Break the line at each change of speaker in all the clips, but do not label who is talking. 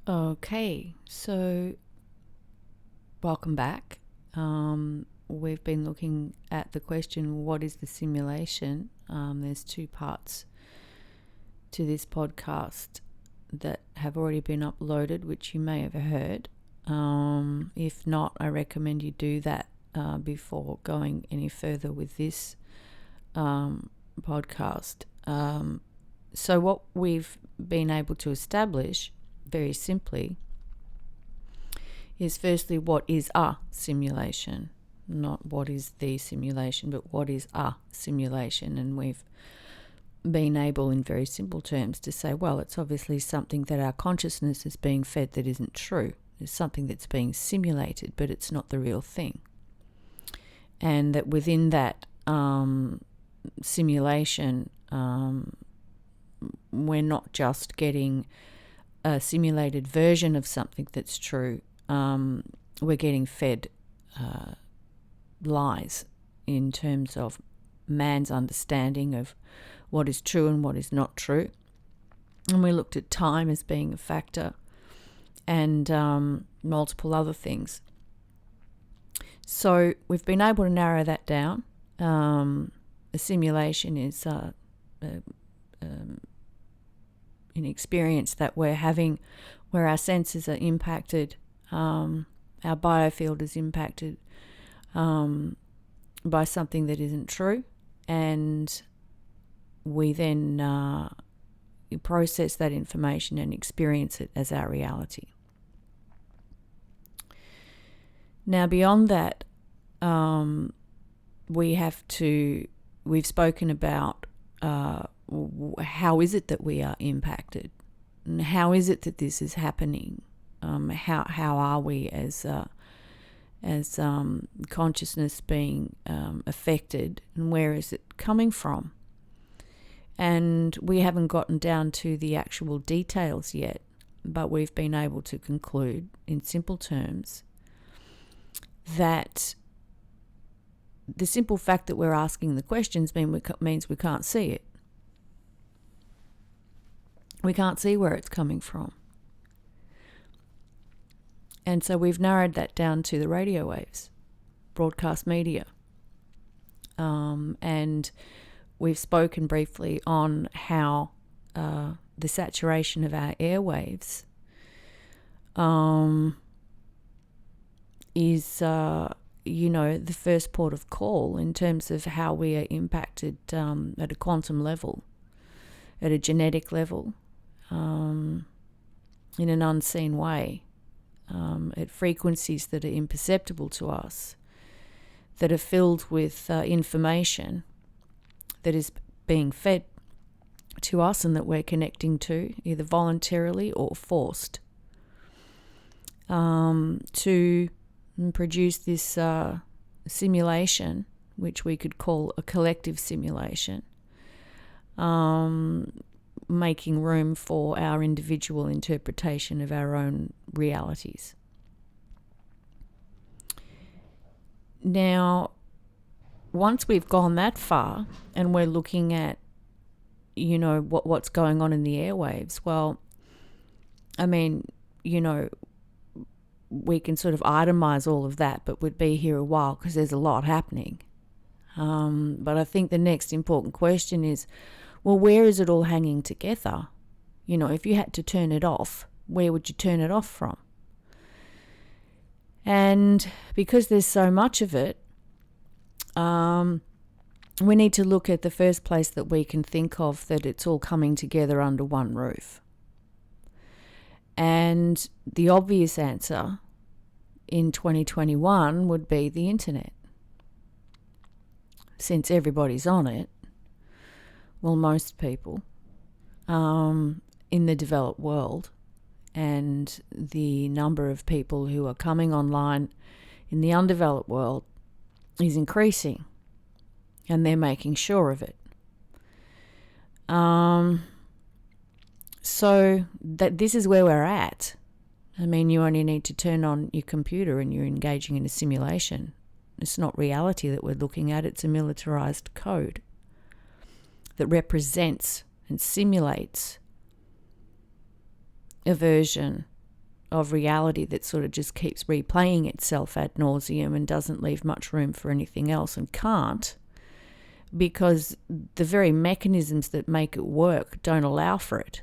Okay, so welcome back. We've been looking at the question, what is the simulation? There's two parts to this podcast that have already been uploaded, which you may have heard. If not, I recommend you do that before going any further with this podcast. So what we've been able to establish, very simply, is firstly, what is a simulation? Not what is the simulation, but what is a simulation? And we've been able, in very simple terms, to say, well, it's obviously something that our consciousness is being fed that isn't true. It's something that's being simulated, but it's not the real thing. And that within that simulation, we're not just getting a simulated version of something that's true. We're getting fed lies in terms of man's understanding of what is true and what is not true. And we looked at time as being a factor and multiple other things. So we've been able to narrow that down. A simulation is an experience that we're having where our senses are impacted, our biofield is impacted by something that isn't true, and we then process that information and experience it as our reality. Now, beyond that, we've spoken about how is it that we are impacted, and how is it that this is happening? How are we as consciousness being affected, and where is it coming from? And we haven't gotten down to the actual details yet, but we've been able to conclude in simple terms that the simple fact that we're asking the questions means we can't see it. We can't see where it's coming from. And so we've narrowed that down to the radio waves, broadcast media. And we've spoken briefly on how the saturation of our airwaves is, the first port of call in terms of how we are impacted at a quantum level, at a genetic level, in an unseen way, at frequencies that are imperceptible to us, that are filled with information that is being fed to us and that we're connecting to, either voluntarily or forced, to produce this simulation, which we could call a collective simulation, making room for our individual interpretation of our own realities. Now, once we've gone that far and we're looking at, what's going on in the airwaves, well, I mean, we can sort of itemize all of that, but we'd be here a while because there's a lot happening. But I think the next important question is, well, where is it all hanging together? If you had to turn it off, where would you turn it off from? And because there's so much of it, we need to look at the first place that we can think of that it's all coming together under one roof. And the obvious answer in 2021 would be the internet. Since everybody's on it, well, most people in the developed world, and the number of people who are coming online in the undeveloped world is increasing, and they're making sure of it. So that this is where we're at. I mean, you only need to turn on your computer and you're engaging in a simulation. It's not reality that we're looking at, it's a militarized code that represents and simulates a version of reality that sort of just keeps replaying itself ad nauseum and doesn't leave much room for anything else, and can't, because the very mechanisms that make it work don't allow for it.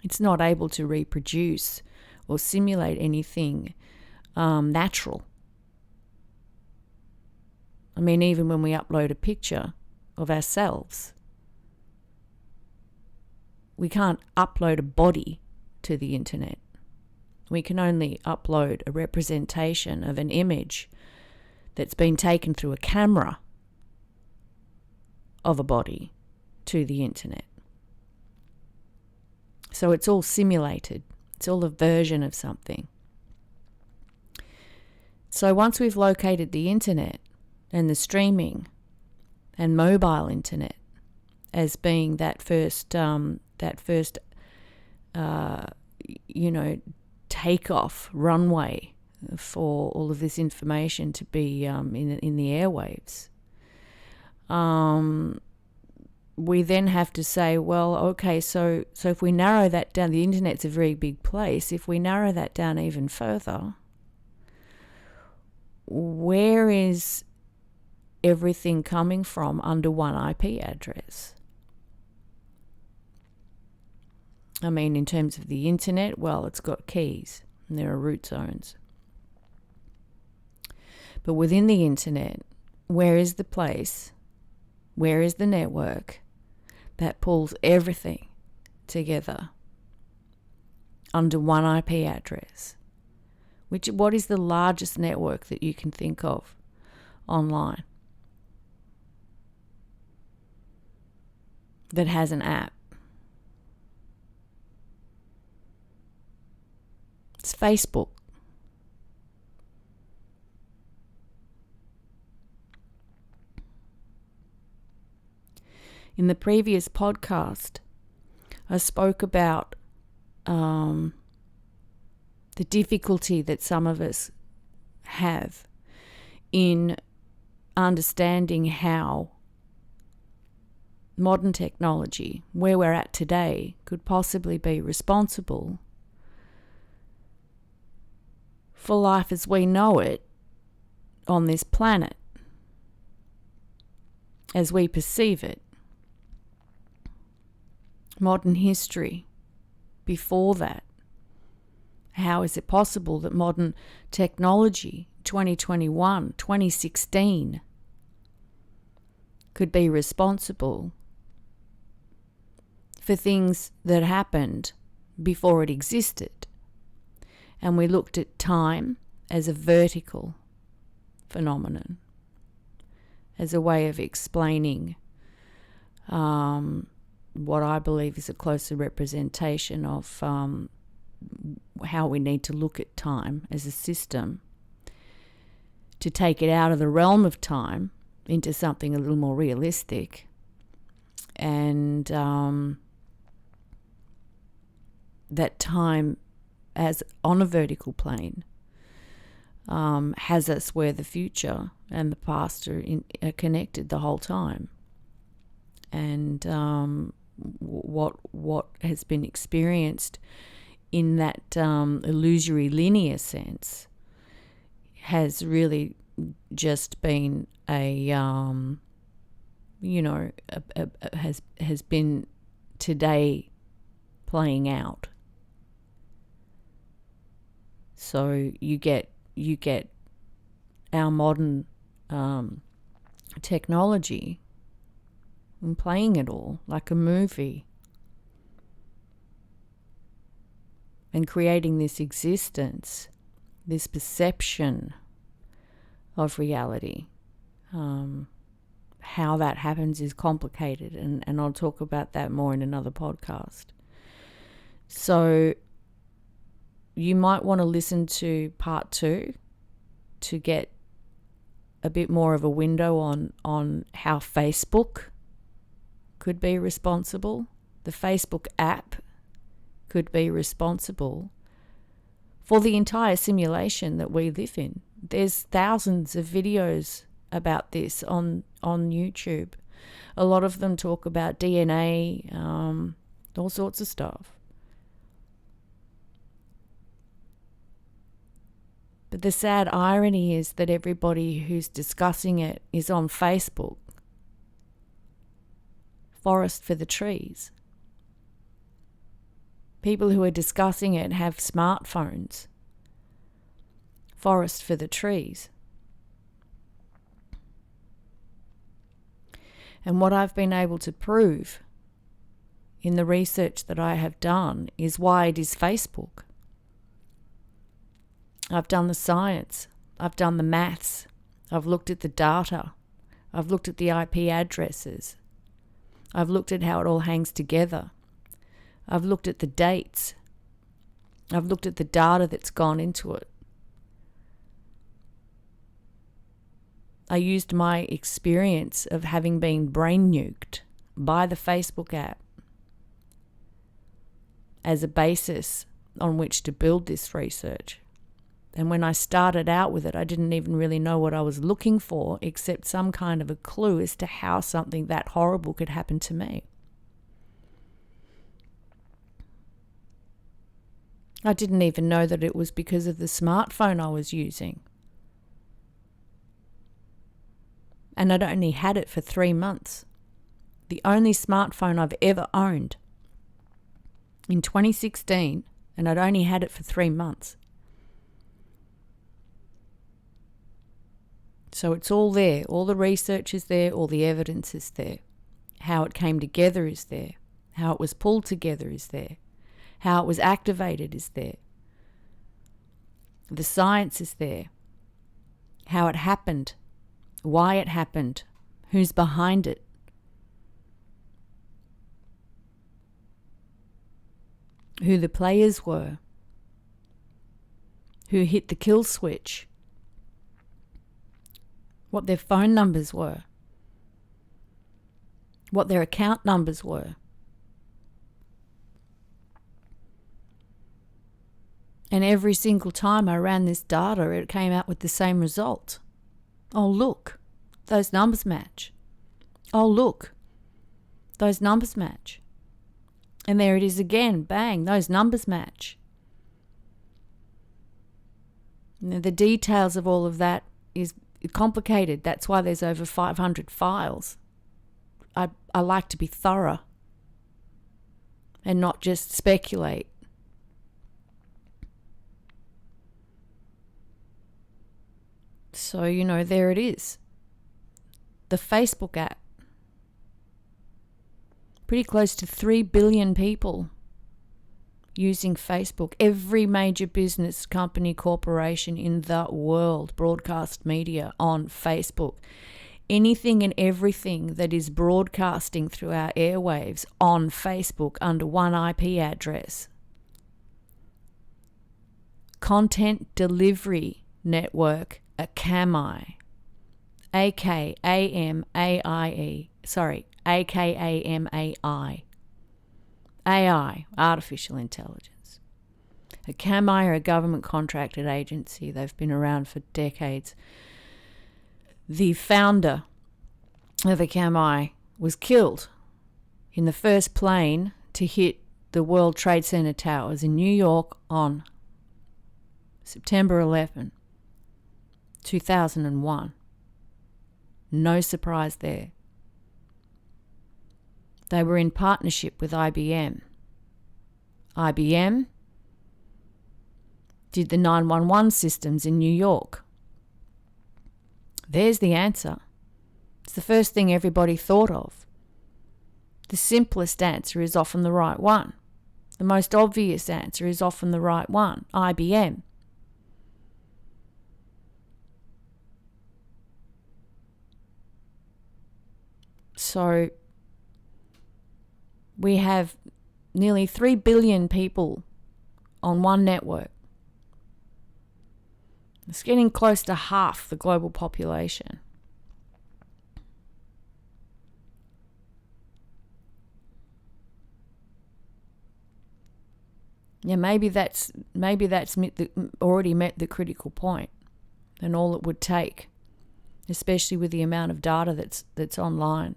It's not able to reproduce or simulate anything natural. I mean, even when we upload a picture of ourselves, we can't upload a body to the internet. We can only upload a representation of an image that's been taken through a camera of a body to the internet. So it's all simulated. It's all a version of something. So once we've located the internet and the streaming and mobile internet as being that first takeoff runway for all of this information to be in the airwaves, we then have to say, well, okay, so if we narrow that down, the internet's a very big place. If we narrow that down even further, where is everything coming from under one IP address? I mean, in terms of the internet, well, it's got keys and there are root zones. But within the internet, where is the place, where is the network that pulls everything together under one IP address? What is the largest network that you can think of online that has an app? It's Facebook. In the previous podcast, I spoke about the difficulty that some of us have in understanding how modern technology, where we're at today, could possibly be responsible for life as we know it on this planet, as we perceive it. Modern history before that. How is it possible that modern technology, 2021, 2016, could be responsible for things that happened before it existed? And we looked at time as a vertical phenomenon, as a way of explaining what I believe is a closer representation of how we need to look at time as a system, to take it out of the realm of time into something a little more realistic, and that time as on a vertical plane has us where the future and the past are connected the whole time. And what has been experienced in that illusory linear sense has really just been has been today playing out. So you get our modern technology and playing it all like a movie and creating this existence, this perception of reality. How that happens is complicated, and I'll talk about that more in another podcast. So you might want to listen to part 2 to get a bit more of a window on how Facebook could be responsible. The Facebook app could be responsible for the entire simulation that we live in. There's thousands of videos about this on YouTube. A lot of them talk about DNA, all sorts of stuff. But the sad irony is that everybody who's discussing it is on Facebook. Forest for the trees. People who are discussing it have smartphones. Forest for the trees. And what I've been able to prove in the research that I have done is why it is Facebook. I've done the science. I've done the maths. I've looked at the data. I've looked at the IP addresses. I've looked at how it all hangs together. I've looked at the dates. I've looked at the data that's gone into it. I used my experience of having been brain nuked by the Facebook app as a basis on which to build this research. And when I started out with it, I didn't even really know what I was looking for, except some kind of a clue as to how something that horrible could happen to me. I didn't even know that it was because of the smartphone I was using. And I'd only had it for 3 months. The only smartphone I've ever owned. In 2016, and I'd only had it for 3 months. So it's all there. All the research is there. All the evidence is there. How it came together is there. How it was pulled together is there. How it was activated is there. The science is there. How it happened. Why it happened. Who's behind it. Who the players were. Who hit the kill switch. What their phone numbers were. What their account numbers were. And every single time I ran this data, it came out with the same result. Oh, look, those numbers match. Oh, look, those numbers match. And there it is again, bang, those numbers match. Now, the details of all of that is complicated. That's why there's over 500 files. I like to be thorough and not just speculate. So, there it is. The Facebook app. Pretty close to 3 billion people using Facebook. Every major business, company, corporation in the world, broadcast media on Facebook. Anything and everything that is broadcasting through our airwaves on Facebook under one IP address. Content Delivery Network, AKAMAI. A-K-A-M-A-I-E. Sorry, A-K-A-M-A-I. AI, artificial intelligence. AKAMAI are a government contracted agency. They've been around for decades. The founder of AKAMAI was killed in the first plane to hit the World Trade Center towers in New York on September 11, 2001. No surprise there. They were in partnership with IBM. IBM did the 911 systems in New York. There's the answer. It's the first thing everybody thought of. The simplest answer is often the right one. The most obvious answer is often the right one. IBM. So we have nearly 3 billion people on one network. It's getting close to half the global population. Yeah, maybe that's already met the critical point, and all it would take, especially with the amount of data that's online.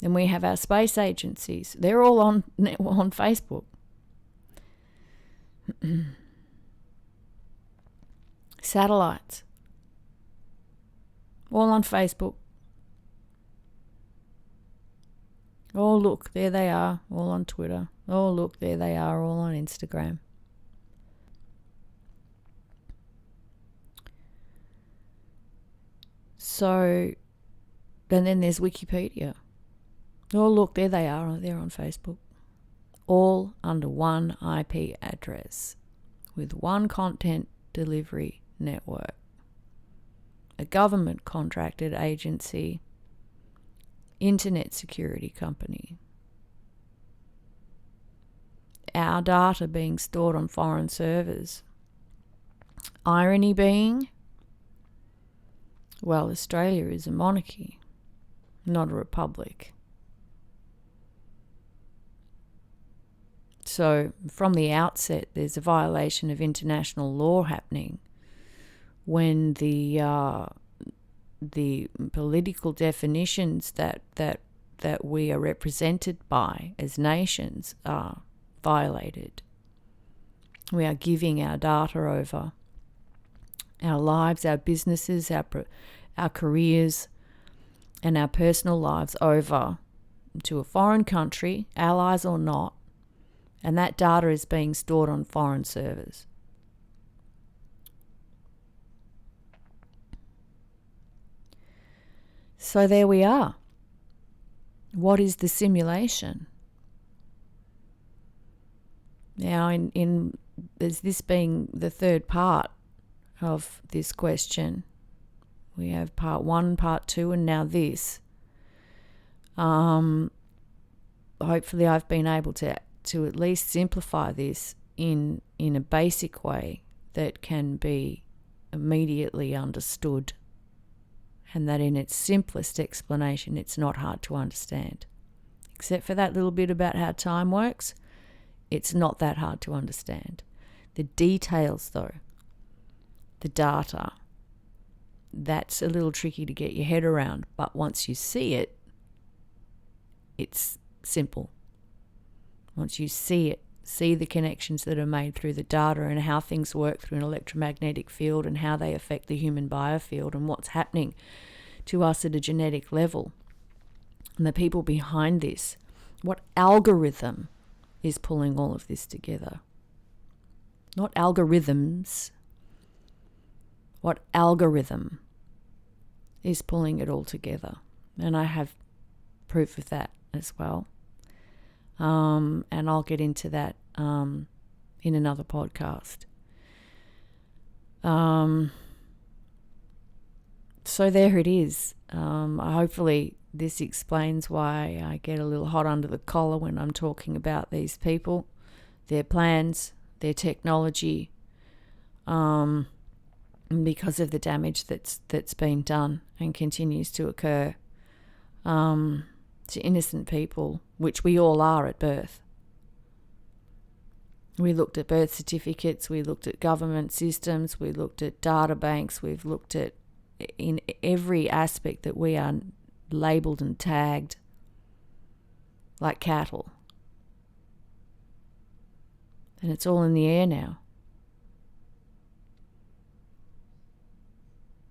And we have our space agencies; they're all on Facebook. Satellites. All on Facebook. Oh, look, there they are, all on Twitter. Oh, look, there they are, all on Instagram. So, and then there's Wikipedia. Oh, look, there they are, they're on Facebook. All under one IP address with one content delivery network. A government contracted agency, internet security company. Our data being stored on foreign servers. Irony being, well, Australia is a monarchy, not a republic. So from the outset, there's a violation of international law happening when the political definitions that we are represented by as nations are violated. We are giving our data over, our lives, our businesses, our careers, and our personal lives over to a foreign country, allies or not, and that data is being stored on foreign servers. So there we are. What is the simulation? Now, in there's this being the third part of this question. We have part 1, part 2, and now this. Hopefully I've been able to at least simplify this in a basic way that can be immediately understood, and that in its simplest explanation it's not hard to understand. Except for that little bit about how time works, it's not that hard to understand. The details though, the data, that's a little tricky to get your head around, but once you see it, it's simple. Once you see it, see the connections that are made through the data and how things work through an electromagnetic field and how they affect the human biofield and what's happening to us at a genetic level. And the people behind this, what algorithm is pulling all of this together? Not algorithms. What algorithm is pulling it all together? And I have proof of that as well. And I'll get into that in another podcast. So there it is. Hopefully this explains why I get a little hot under the collar when I'm talking about these people, their plans, their technology, because of the damage that's been done and continues to occur to innocent people, which we all are at birth. We looked at birth certificates, we looked at government systems, we looked at data banks, we've looked at in every aspect that we are labelled and tagged like cattle. And it's all in the air now.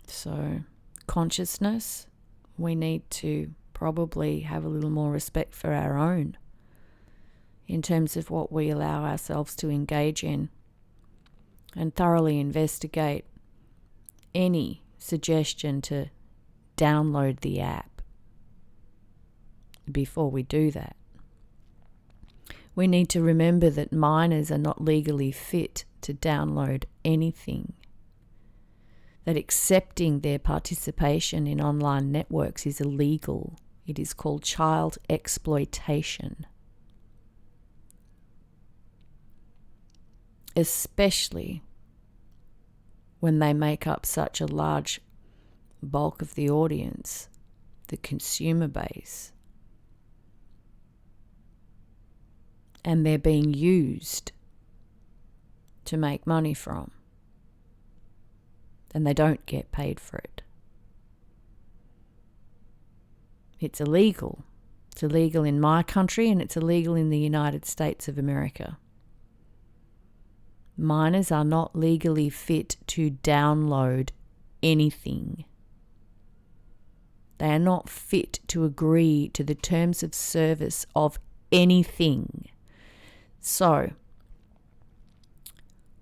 So, consciousness, we need to probably have a little more respect for our own in terms of what we allow ourselves to engage in, and thoroughly investigate any suggestion to download the app before we do that. We need to remember that minors are not legally fit to download anything, that accepting their participation in online networks is illegal. It is called child exploitation. Especially when they make up such a large bulk of the audience, the consumer base, and they're being used to make money from, and they don't get paid for it. It's illegal. It's illegal in my country and it's illegal in the United States of America. Minors are not legally fit to download anything. They are not fit to agree to the terms of service of anything. So,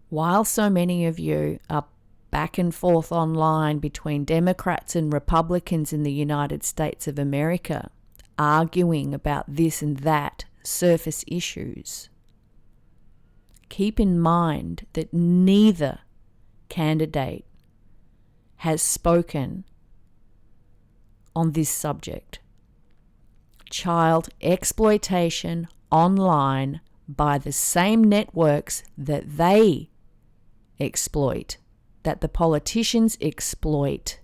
while so many of you are back and forth online between Democrats and Republicans in the United States of America, arguing about this and that surface issues, keep in mind that neither candidate has spoken on this subject. Child exploitation online by the same networks that they exploit, that the politicians exploit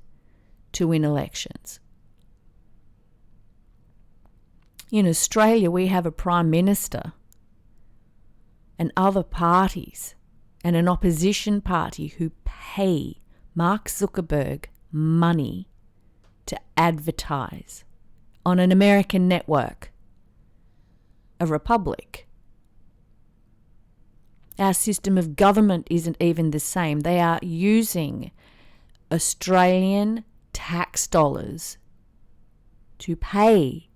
to win elections. In Australia, we have a Prime Minister and other parties and an opposition party who pay Mark Zuckerberg money to advertise on an American network, a republic. Our system of government isn't even the same. They are using Australian tax dollars to pay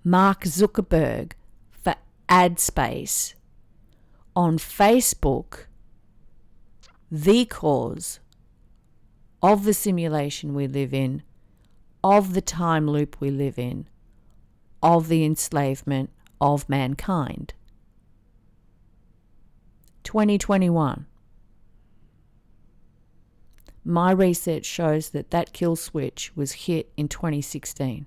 Mark Zuckerberg for ad space on Facebook, the cause of the simulation we live in, of the time loop we live in, of the enslavement of mankind. 2021. My research shows that that kill switch was hit in 2016.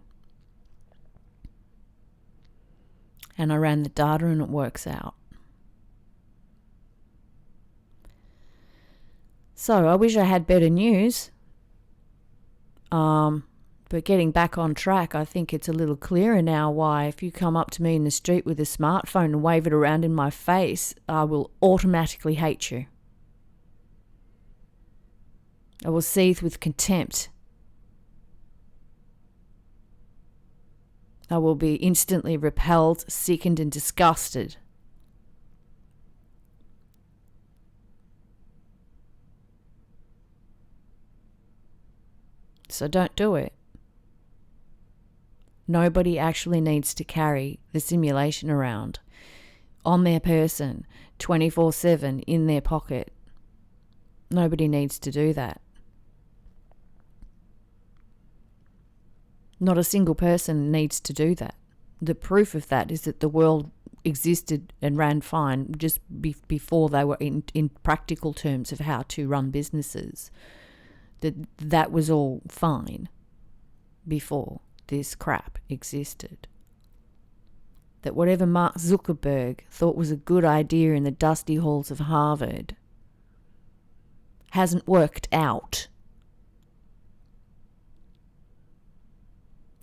And I ran the data and it works out. So I wish I had better news. But getting back on track, I think it's a little clearer now why if you come up to me in the street with a smartphone and wave it around in my face, I will automatically hate you. I will seethe with contempt. I will be instantly repelled, sickened, and disgusted. So don't do it. Nobody actually needs to carry the simulation around on their person 24/7 in their pocket. Nobody needs to do that. Not a single person needs to do that. The proof of that is that the world existed and ran fine just before they were in practical terms of how to run businesses. That was all fine before this crap existed. That whatever Mark Zuckerberg thought was a good idea in the dusty halls of Harvard hasn't worked out.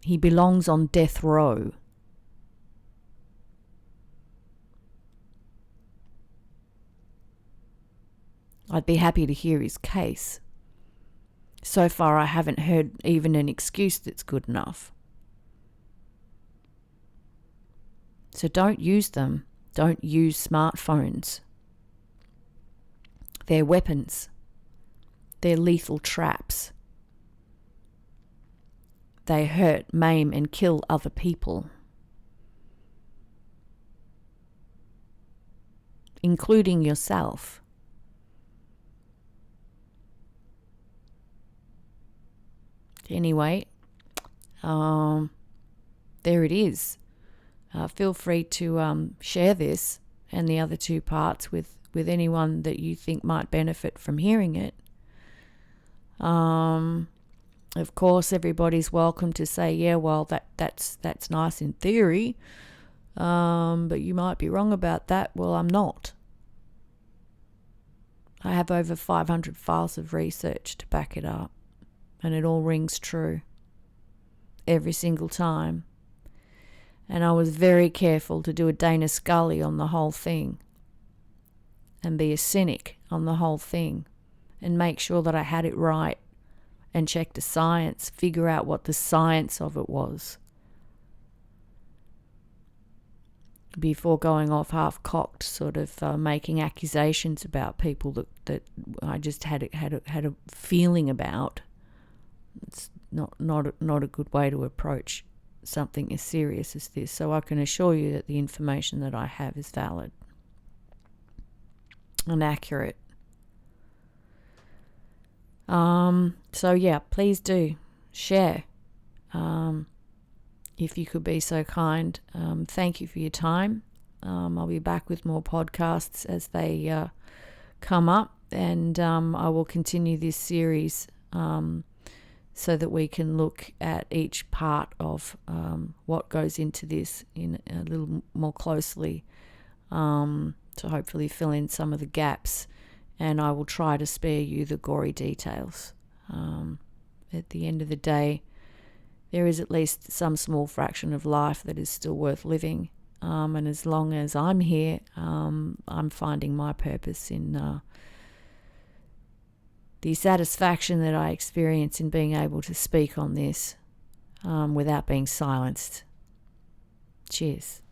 He belongs on death row. I'd be happy to hear his case. So far, I haven't heard even an excuse that's good enough. So don't use them. Don't use smartphones. They're weapons. They're lethal traps. They hurt, maim, and kill other people, including yourself. Anyway, there it is. Feel free to share this and the other two parts with anyone that you think might benefit from hearing it. Of course, everybody's welcome to say, yeah, well, that's nice in theory, but you might be wrong about that. Well, I'm not. I have over 500 files of research to back it up, and it all rings true every single time. And I was very careful to do a Dana Scully on the whole thing and be a cynic on the whole thing and make sure that I had it right and check the science, figure out what the science of it was. before going off half-cocked, sort of making accusations about people that I just had a feeling about. It's not a good way to approach something as serious as this. So I can assure you that the information that I have is valid and accurate. So yeah, please do share. If you could be so kind. Thank you for your time. I'll be back with more podcasts as they come up, and I will continue this series so that we can look at each part of what goes into this in a little more closely, to hopefully fill in some of the gaps, and I will try to spare you the gory details. At the end of the day, there is at least some small fraction of life that is still worth living. And as long as I'm here, I'm finding my purpose in the satisfaction that I experience in being able to speak on this without being silenced. Cheers.